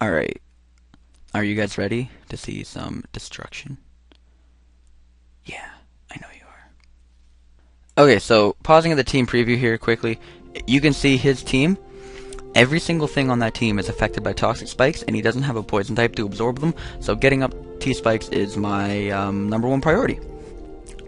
Alright, are you guys ready to see some destruction? Yeah, I know you are. Okay, so pausing at the team preview here quickly, you can see his team. Every single thing on that team is affected by toxic spikes, and he doesn't have a poison type to absorb them, so getting up T-spikes is my #1 priority.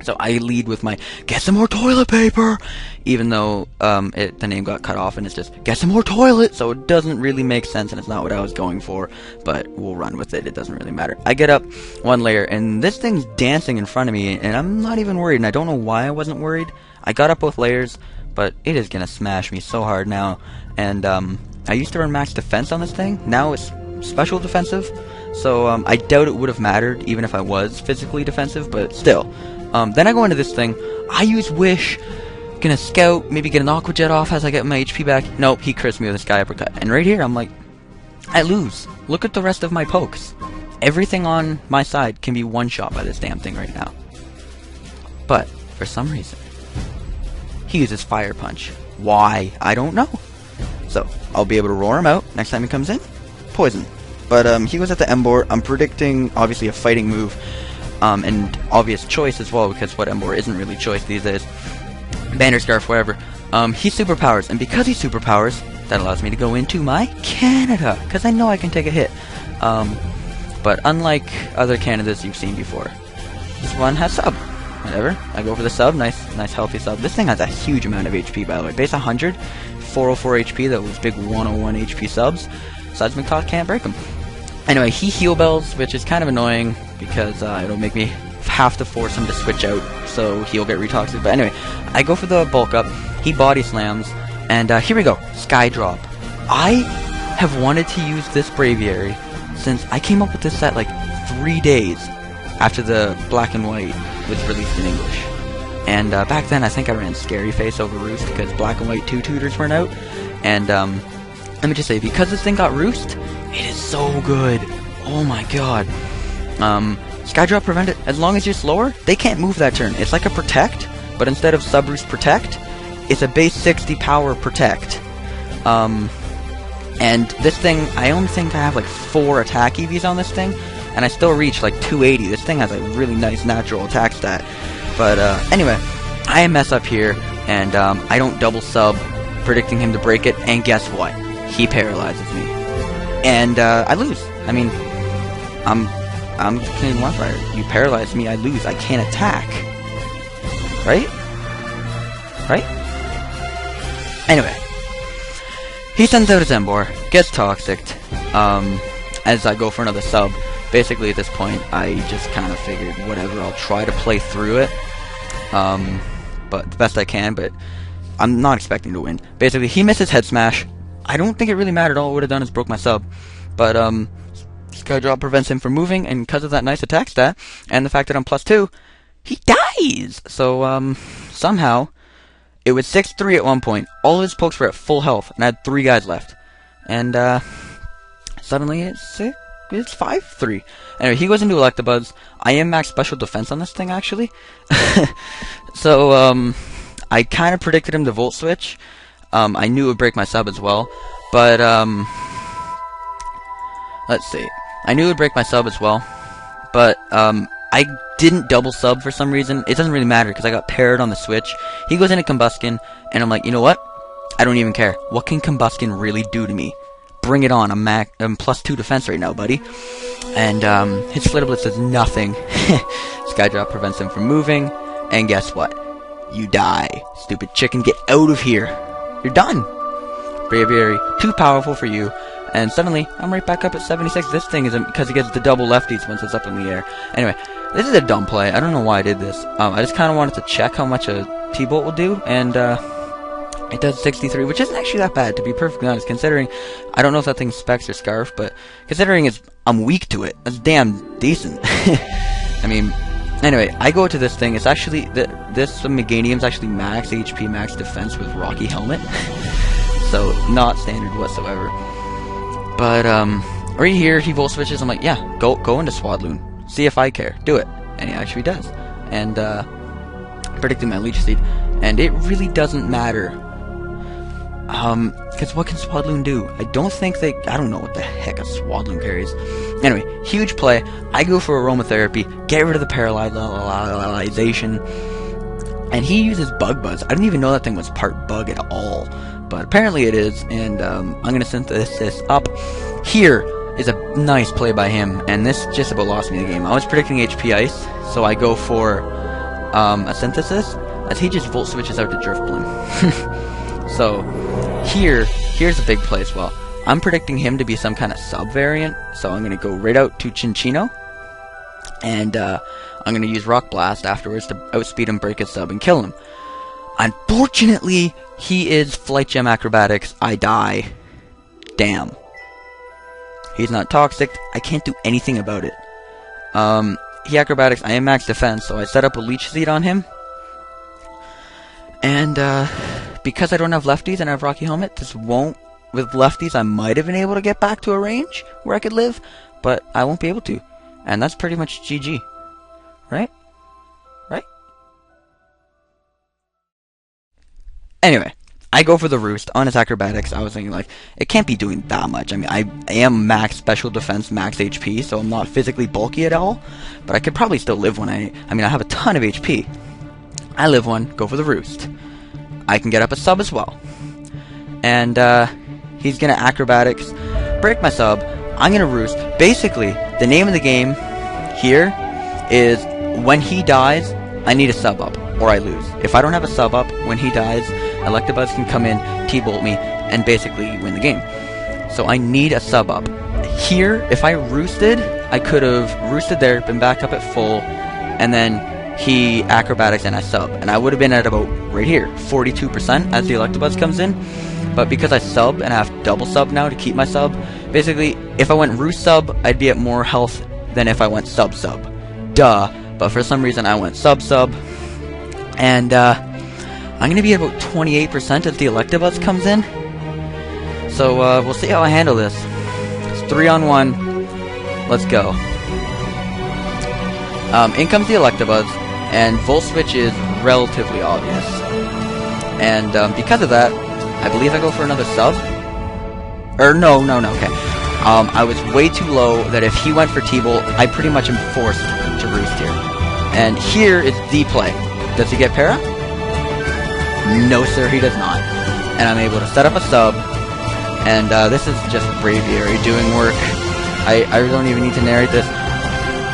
So I lead with my, get some more toilet paper! Even though the name got cut off and it's just, get some more toilet! So it doesn't really make sense and it's not what I was going for, but we'll run with it, it doesn't really matter. I get up one layer and this thing's dancing in front of me and I'm not even worried, and I don't know why I wasn't worried. I got up both layers, but it is gonna smash me so hard now. And I used to run max defense on this thing, now it's special defensive, so I doubt it would have mattered even if I was physically defensive, but still. Then I go into this thing, I use Wish, gonna scout, maybe get an Aqua Jet off as I get my HP back. Nope, he crits me with a Sky Uppercut. And right here, I'm like, I lose. Look at the rest of my pokes. Everything on my side can be one-shot by this damn thing right now. But, for some reason, he uses Fire Punch. Why? I don't know. So, I'll be able to roar him out next time he comes in. Poison. But, he goes at the Emboar. I'm predicting, obviously, a fighting move. And obvious choice as well, because what Emboar isn't really choice these days. Banner Scarf, whatever. He superpowers, and because he superpowers, that allows me to go into my Canada, because I know I can take a hit. But unlike other Canadas you've seen before, this one has sub. Whatever, I go for the sub, nice healthy sub. This thing has a huge amount of HP, by the way. Base 100, 404 HP, those big 101 HP subs. Seismic can't break them. Anyway, he heal bells, which is kind of annoying because it'll make me have to force him to switch out, so he'll get retoxic. But anyway, I go for the bulk up, he body slams, and here we go, Sky Drop. I have wanted to use this Braviary since I came up with this set like 3 days after the Black and White was released in English. And back then I think I ran Scary Face over Roost because Black and White 2 tutors weren't out. And let me just say, because this thing got Roost, it is so good. Oh my god. Skydrop prevented, as long as you're slower, they can't move that turn. It's like a Protect, but instead of Sub-Roost Protect, it's a base 60 power Protect. And this thing, I only think I have like 4 attack EVs on this thing, and I still reach like 280. This thing has a really nice natural attack stat. But anyway, I mess up here, and I don't double sub, predicting him to break it, and guess what? He paralyzes me. And I lose. I mean, I'm TheCanadianWifier. You paralyze me, I lose. I can't attack. Right? Right? Anyway. He sends out his Emboar, gets toxicked, as I go for another sub. Basically, at this point, I just kind of figured, whatever, I'll try to play through it, but the best I can, but I'm not expecting to win. Basically, he misses Head Smash. I don't think it really mattered. All it would have done is broke my sub, but Sky Drop prevents him from moving, and because of that nice attack stat, and the fact that I'm +2, he dies! So, somehow, it was 6-3 at one point. All of his pokes were at full health, and I had 3 guys left. And, suddenly it's 5-3. Anyway, he goes into Electabuzz. I am max special defense on this thing, actually. So, I kind of predicted him to Volt Switch. I knew it would break my sub as well. But, let's see. I knew it would break my sub as well. But, I didn't double sub for some reason. It doesn't really matter because I got paired on the switch. He goes into Combuskin, and I'm like, you know what? I don't even care. What can Combuskin really do to me? Bring it on. I'm +2 defense right now, buddy. And his Flitter Blitz does nothing. Skydrop prevents him from moving, and guess what? You die. Stupid chicken, get out of here. You're done. Braviary, too powerful for you. And suddenly, I'm right back up at 76. This thing isn't, because he gets the double lefties once it's up in the air. Anyway, this is a dumb play. I don't know why I did this. I just kind of wanted to check how much a T-Bolt will do, and it does 63, which isn't actually that bad, to be perfectly honest, considering, I don't know if that thing's Specs or Scarf, but considering I'm weak to it, that's damn decent. I mean, anyway, I go to this thing. It's actually, this Meganium's actually max HP, max defense with Rocky Helmet. So, not standard whatsoever. But, right here, he Volt Switches. I'm like, yeah, go into Swadloon. See if I care. Do it. And he actually does. And, predicting my Leech Seed. And it really doesn't matter Because what can Swadloon do? I don't know what the heck a Swadloon carries. Anyway, huge play. I go for aromatherapy, get rid of the paralyzation, and he uses Bug Buzz. I didn't even know that thing was part bug at all, but apparently it is, and I'm going to synthesis up. Here is a nice play by him, and this just about lost me the game. I was predicting HP Ice, so I go for a synthesis, as he just Volt Switches out to Drifblim. So, here's a big play as well. I'm predicting him to be some kind of sub-variant, so I'm going to go right out to Chinchino, and I'm going to use Rock Blast afterwards to outspeed him, break his sub, and kill him. Unfortunately, he is Flight Gem Acrobatics. I die. Damn. He's not toxic. I can't do anything about it. He Acrobatics. I am max defense, so I set up a Leech Seed on him. And, because I don't have lefties and I have Rocky Helmet, this won't... With lefties, I might have been able to get back to a range where I could live, but I won't be able to. And that's pretty much GG. Right? Right? Anyway, I go for the Roost on his Acrobatics. I was thinking, like, it can't be doing that much. I mean, I am max special defense, max HP, so I'm not physically bulky at all, but I could probably still live one. I have a ton of HP. I live one, go for the Roost. I can get up a sub as well. And, he's gonna Acrobatics, break my sub, I'm gonna Roost. Basically, the name of the game here is, when he dies, I need a sub up, or I lose. If I don't have a sub up when he dies, Electabuzz can come in, T-Bolt me, and basically win the game. So I need a sub up. Here, if I roosted, I could have roosted there, been back up at full, and then he Acrobatics and I sub. And I would have been at about, right here, 42% as the Electabuzz comes in. But because I sub, and I have double sub now to keep my sub, basically, if I went roost sub, I'd be at more health than if I went sub sub. Duh. But for some reason, I went sub sub. And, I'm going to be at about 28% as the Electabuzz comes in. So, we'll see how I handle this. It's 3-on-1. Let's go. In comes the Electabuzz, and Volt Switch is relatively obvious. And, because of that, I believe I go for another sub. Or, no, okay. I was way too low that if he went for T-Bolt, I pretty much am forced to Roost here. And here is the play. Does he get Para? No, sir, he does not. And I'm able to set up a sub. And this is just Braviary doing work. I don't even need to narrate this.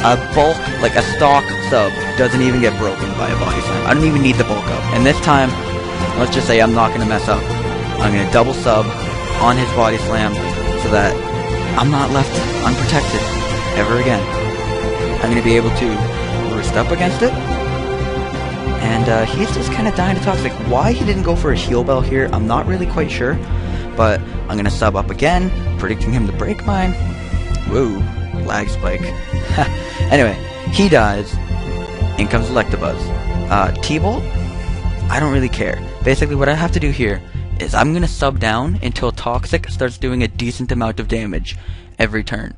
A bulk, like a stock sub, doesn't even get broken by a body slam. I don't even need the bulk up. And this time, let's just say I'm not going to mess up. I'm going to double sub on his body slam so that I'm not left unprotected ever again. I'm going to be able to roost up against it. And he's just kind of dying to toxic. Why he didn't go for a heal bell here, I'm not really quite sure. But I'm going to sub up again, predicting him to break mine. Whoa, lag spike. Anyway, he dies. In comes Electabuzz. T-Bolt? I don't really care. Basically, what I have to do here is I'm going to sub down until Toxic starts doing a decent amount of damage every turn.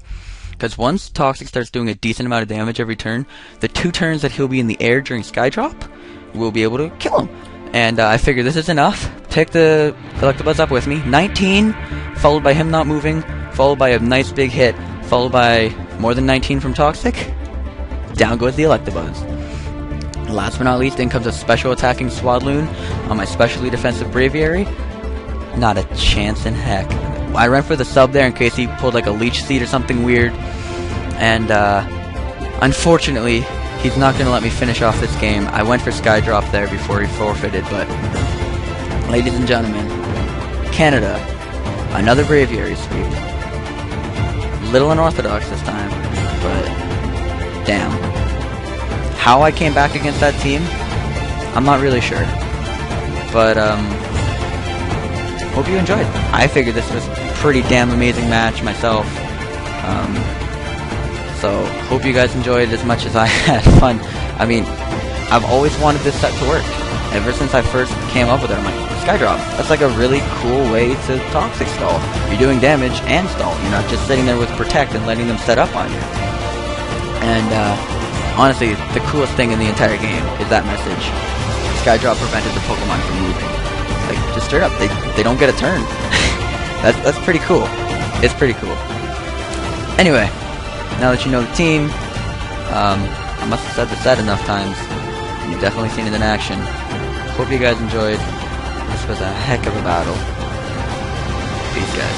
Because once Toxic starts doing a decent amount of damage every turn, the 2 turns that he'll be in the air during Skydrop, we'll be able to kill him. And I figure this is enough. Pick the Electabuzz up with me. 19, followed by him not moving, followed by a nice big hit, followed by more than 19 from Toxic. Down goes the Electabuzz. Last but not least, in comes a special attacking Swadloon on my specially defensive Braviary. Not a chance in heck. I ran for the sub there in case he pulled like a Leech Seed or something weird. And unfortunately, he's not going to let me finish off this game. I went for Skydrop there before he forfeited, but ladies and gentlemen, Canada, another Braviary sweep. Little unorthodox this time, but damn. How I came back against that team, I'm not really sure. But, hope you enjoyed. I figured this was a pretty damn amazing match myself. So, hope you guys enjoyed as much as I had fun. I mean, I've always wanted this set to work. Ever since I first came up with it, I'm like, Skydrop. That's like a really cool way to Toxic stall. You're doing damage and stall. You're not just sitting there with Protect and letting them set up on you. And, honestly, the coolest thing in the entire game is that message. Skydrop prevented the Pokemon from moving. like just straight up, they don't get a turn. That's pretty cool. It's pretty cool. Anyway, now that you know the team, I must have said this set enough times. You've definitely seen it in action. Hope you guys enjoyed. This was a heck of a battle. Peace, guys.